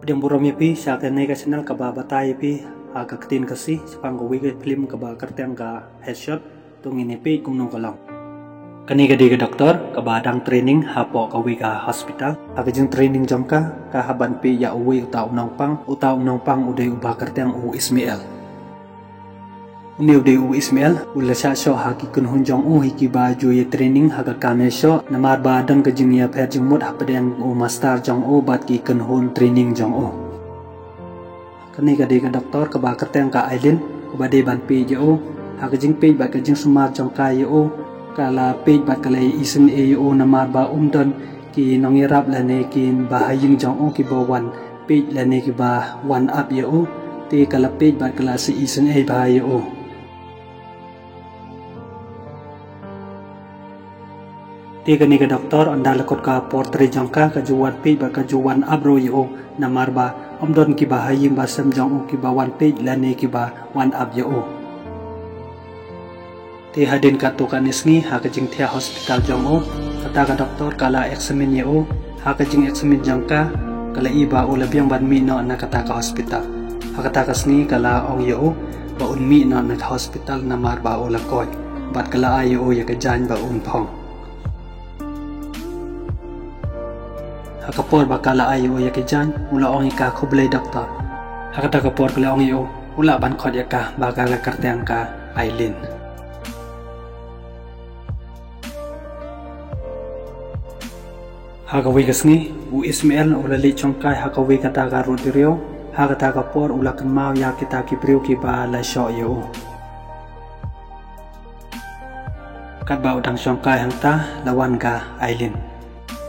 Udang burom pi sa kanai ka channel ka ba batay pi ka tin kasi sepang ko wig film ka ba karteng ka headshot tung ini pi kumnong kolong. Kani ka di ka doktor ka ba dang training hapo ka wig ka hospital. Ka jing training jam ka haban pi ya uwi uta umnong pang uday uba karteng u Ismail. Uni uday u Ismail ula sa so haki kun hunjong hiki ba ju ye training haga kame so namar ba dang ka jing ya pher jing mut hapadeng u master jong bat ki kun hun training jong Kani ka di ka doktor ka ba karteng ka Aileen ka ba de ban pi jo haka jing pi ba ka jing sumar jong ka yo kala page bat kala isin AO na marba don ki nongirap lane kin bahaying jong ki bawan page lane ki ba one up yo ti kala page bat kala si isin A bahayo ti kani ka doktor anda lakot ka portrait jong ka juwan page ba ka juwan up ro yo na marba don ki bahaying basam jong ki bawan page lane ki ba one up yo ti hadin ka tukan isngi haka jing thia hospital jong kata ka doktor kala examine yo haka jing examine jang ka kala iba ula biang ban mi no na kata ka hospital haka ta kasngi kala ong yo ba un mi no na hospital na mar ba ula koy bat kala ayo ya ka jan ba un phong haka por ba kala ayo ya ka jan ula ong ka khoblai doktor haka ta ka por kala ong yo ula ban khod ya ka ba kala karteng ka Aileen. Hakawi kasngi u Ismail ula li chongkai hakawi kata ka rutirio hakata ka por ula kan mau ya kita ki priu ki ba la sho yo kat ba udang chongkai hangta lawan ka Aileen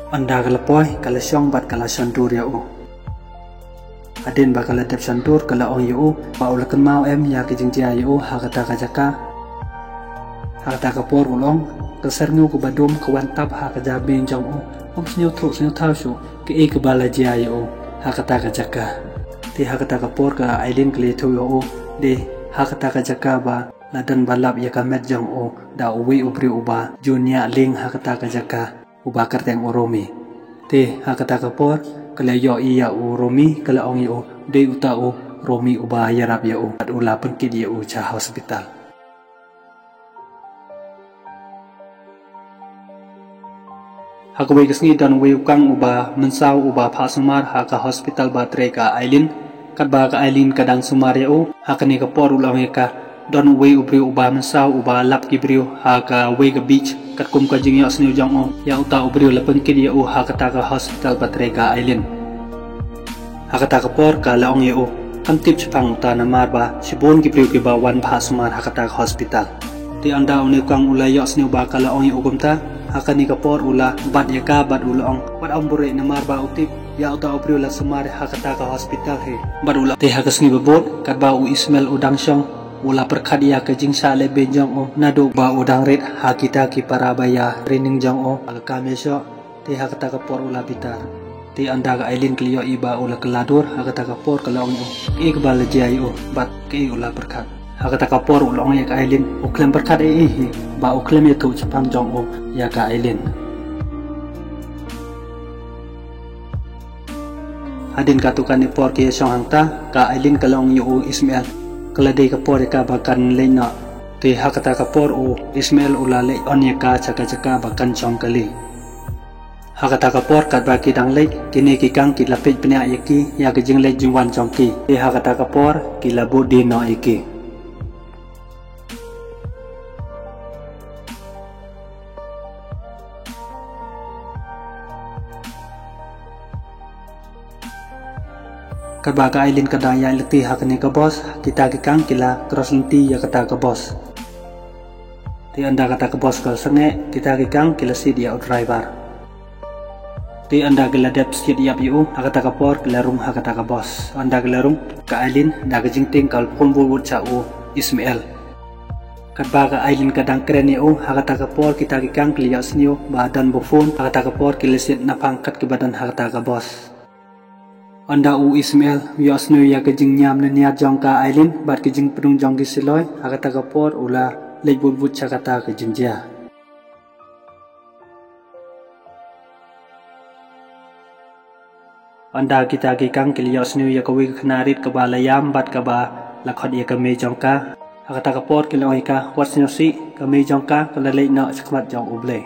anda ka lapoy kala syong bat kala sandur ya adin ba kala tep sandur kala ong yo ba ula kan mau ya ki jingjia yo hakata ka jaka hakata ka por ulong keser ngu ku badum kawantap hakaja bin jong senyo truk senyo tau su ke ke bala jia yo hakata ka jaka ti hakata ka por ka Aileen kle tu yo de hakata ka jaka ba ladan balap ya ka met jong da uwi ubri uba junia ling hakata ka jaka uba karteng oromi ti hakata ka por kala yo iya uromi kala ong yo de uta romi uba yarap yo at ula pun kid yo cha hospital. Hakawi kasngi dan ukang uba mensaw uba pa sumar haka hospital batre ka Aileen kat ba ka Aileen kadang sumar ya hakani ka por ulang ka don ubri uba mensaw uba lap kibriu haka ka beach kat kum ka jing ya sniu jang ya uta ubri lapen kid ya haka ta ka hospital batre ka Aileen haka ta ka por ka laong ya kan tip chapang uta na marba sibon kibriu ki ba wan pa sumar haka ta ka hospital ti anda ukang ulay ya sniu ba ka laong ya ugumta hakani ka por ula bat ya ka bat ulong bat ambure na marba utip ya uta opri ula sumare hakata ka hospital he bat ula te hakasngi babot kat ba u Ismail udang syong ula perkhat ya ka jing sa le benjong nado ba udang ret hakita ki para baya training jong al kamesyo te hakata ka por ula bitar te anda ka Aileen kliyo iba ula keladur hakata ka por kalong ik bal jai bat ke ula perkhat hakata ka por ulong ya ka Aileen uklem perkhat ba uklem ya tu chapang jong ya ka Aileen adin katukan ni por ki syong hangta ka Aileen kalong yu Ismail kalade ka por ka bakan leina te hakata ka por Ismail ulale on ya ka chaka bakan chong kali hakata ka por kat ba ki dang le kini ki kang ki lapit pnya yaki ya ka jing le jingwan chong ki te hakata ka por ki labu di no iki Kadba ka Aileen kadaya leti hakani ka boss kita kang kila cross lenti ya kata ka boss ti anda kata ka boss kal sange kita kang kila si dia driver ti anda kila dep sit yap yu hakata ka por kila rum hakata ka boss anda kila rum ka Aileen da ka jingting kal pun bu cha Ismail kadba ka Aileen kadang kren yu hakata ka por kita kang kila snyo badan bu phone hakata ka por kila sit na pangkat ke badan hakata ka boss anda Ismail yasnu ya kejing nyam na niat jong ka Aileen bat kejing pedung jong kisiloy hakata ka por ula lejbut but chakata kejing jia anda kita kikang kilios new ya kawi kanarit ka balayam bat ka ba lakhot ya ka me jongka hakata ka pot kiloi ka wasnyosi ka me jongka ka lalai na sakmat jong uble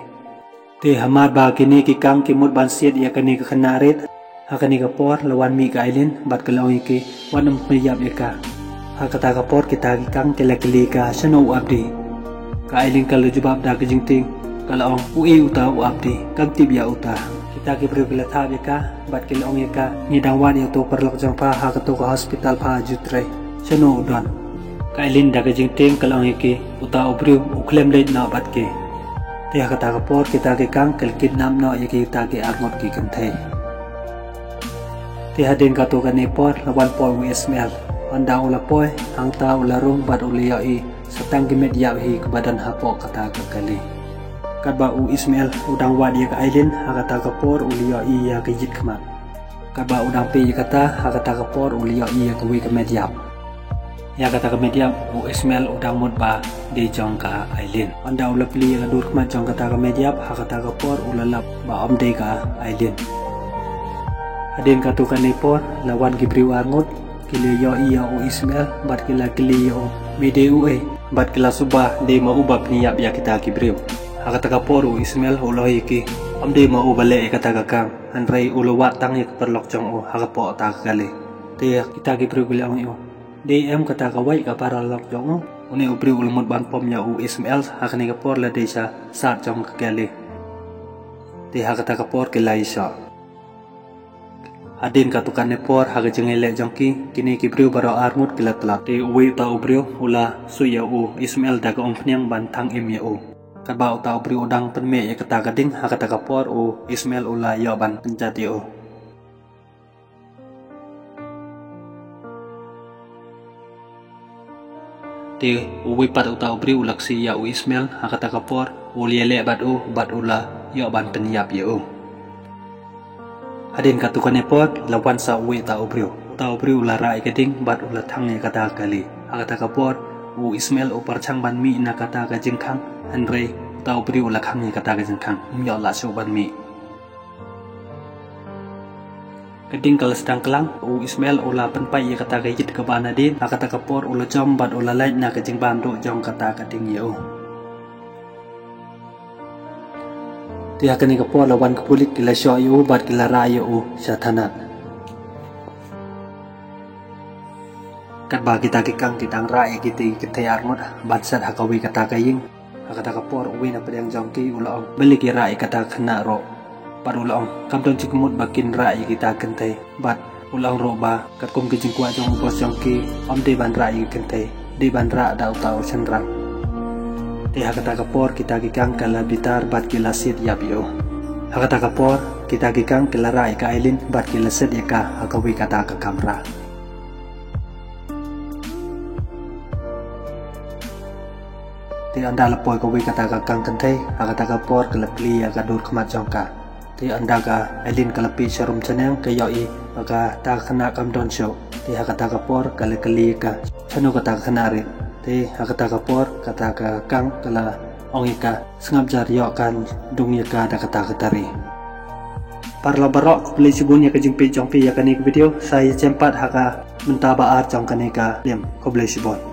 te hamar ba kini kikang kimut ban siet ya kani ka kanarit hakani ka pot lawan mi ka ailin bat ka loi ki wanam piyap ya ka hakata ka pot kita kikang kelakili ka sano abdi ka ailin ka lujubab da ka jingting kalau ui uta u abdi kam tibia uta kita ki beri bila tha ka bat ki long ka ni dangwan ya to perlok jang pa ha ka to ka hospital pa jutre sano udon ka ilin da ka jing ting kalau ki uta ubri uklem le na bat ki te ha ka ta ka por kita ki kang kel kid nam no ya ki ta ki arngot ki kan the te ha den ka to ka ni por lawan por wi smell anda ula poy hang ta ula rum bat ulia i satang ki media hi ke badan ha po kata ka kali kadba u Ismail udang wadi ka ailin hakata ka por uliya iya ka jit khamat kadba udang pe kata hakata ka por uliya iya ka wi ka mediap ya kata ka mediap u Ismail udang mut ba de jong ka ailin anda ulapli la dur khamat jong kata ka mediap hakata ka por ulalap ba om de ka ailin adin ka tu ka ni por lawan gibri wangut kiliyo iya u Ismail bat kila kiliyo video bat kila subah de ma ubab niyap ya kita gibriu hakata ka poru Ismail ulohi ki amde ma ubale kata ka kang anrai ulowa tang ya perlok jong o hakapo ta kali te kita ki bru bilang yo DM kata ka wai ka para lok jong o uni ubri ulmut ban pom ya u Ismail hakani ka por la desa sat jong ka kali te hakata ka por ki lai sha adin ka tukan ne por haga jengele jong ki kini ki bru baro armut kilat lat te uwi ta ubri ula suya u Ismail da ka ompnyang ban tang im ya u kadba uta ubri udang penme ya kata gading hakata ka por u Ismail ula yoban penjati u ti uwi pat uta ubri ulaksi ya u Ismail hakata ka por uliele bat ula yoban penyap ya u adin katukane por lawan sa uwi ta ubri ula rai gading bat ula thang ya kata kali hakata ka por u Ismail upar chang ban mi na kata ka jingkhang Andre tau beri ulah kami kata ke jengkang ya Allah soban mi keding kalau sedang kelang u Ismail ulah penpai ya kata ke jid ke banadin kata ke por ulah jombat ulah lain na ke jeng bandu jong kata keding ya dia kini ke por lawan ke pulik kila syo yu bat kila raya satanat kat bagi kita kikang kitang raya kita armut batsat hakawi kata ke ying kata ka por uwi na pedang jongki ulang balik ya rai kata kena ro par ulang kam don cikmut bakin rai kita kentai bat ulang ro ba kat kum kijing kwa jong bos jongki om de ban rai kentai de ban ra da utau senrang te kata ka por kita kikang kala bitar bat kila sit ya bio kata ka por kita kikang kila rai ka ailin bat kila sit ya ka hakawi kata ka kamra ti anda lepoi ko wi kata ka kang kentai kata ka por ke lepli ya ka dur khamat jongka ti anda ka elin ka lepi sharum chaneng ke yoi ka ta khana kam don show ti kata ka por ka le kali ka chanu kata khana ri ti kata ka por kata ka kang kala ongi ka sngap jar yo kan dung ya ka da kata ka tari parla barok beli sibunya ke jingpi jongpi ya kani video saya cempat haka mentaba ar jong kani ka lem ko beli sibon